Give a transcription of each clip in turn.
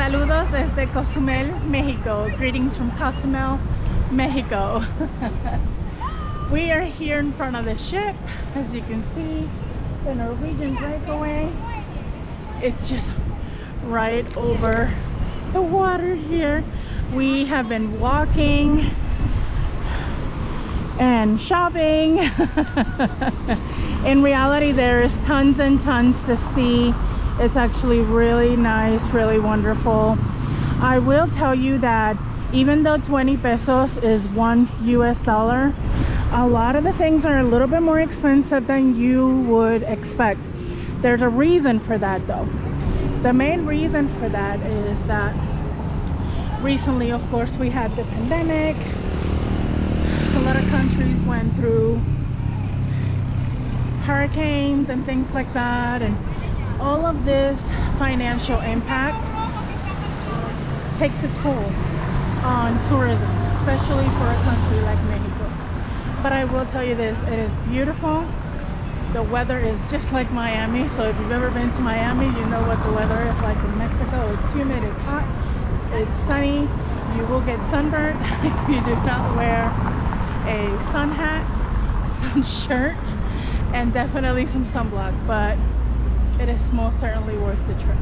Saludos desde Cozumel, Mexico. Greetings from Cozumel, Mexico. We are here in front of the ship, as you can see, the Norwegian Breakaway. It's just right over the water here. We have been walking and shopping. In reality, there is tons and tons to see. It's actually really nice, really wonderful. I will tell you that even though 20 pesos is $1 US, a lot of the things are a little bit more expensive than you would expect. There's a reason for that though. The main reason for that is that recently, of course, we had the pandemic. A lot of countries went through hurricanes and things like that, and all of this financial impact takes a toll on tourism, especially for a country like Mexico. But I will tell you this, it is beautiful. The weather is just like Miami, so if you've ever been to Miami, you know what the weather is like in Mexico. It's humid, it's hot, it's sunny. You will get sunburned if you do not wear a sun hat, a sun shirt, and definitely some sunblock, but it is most certainly worth the trip.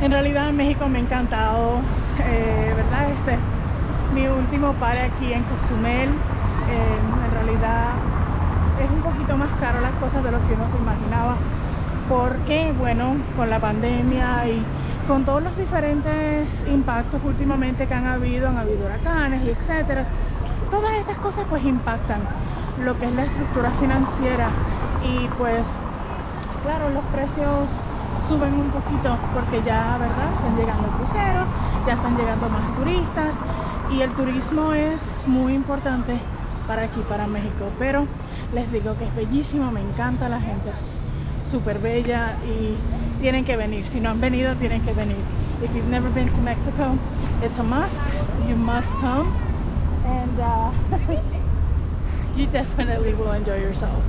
En realidad México me ha encantado, ¿verdad? Este es mi último par aquí en Cozumel. En realidad es un poquito más caro las cosas de lo que uno se imaginaba, porque bueno, con la pandemia y con todos los diferentes impactos últimamente que han habido huracanes y etcétera, todas estas cosas pues impactan lo que es la estructura financiera, y pues claro, los precios suben un poquito porque ya, ¿verdad?, están llegando cruceros, ya están llegando más turistas, y el turismo es muy importante para aquí, para México. Pero les digo que es bellísimo, me encanta, la gente es súper bella y tienen que venir. Si no han venido, tienen que venir. If you've never been to Mexico, it's a must. You must come, and you definitely will enjoy yourself.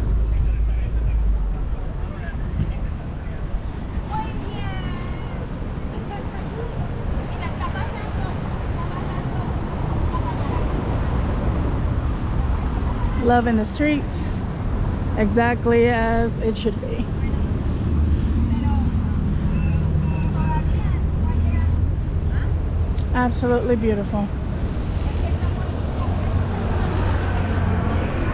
Love in the streets, exactly as it should be. Absolutely beautiful.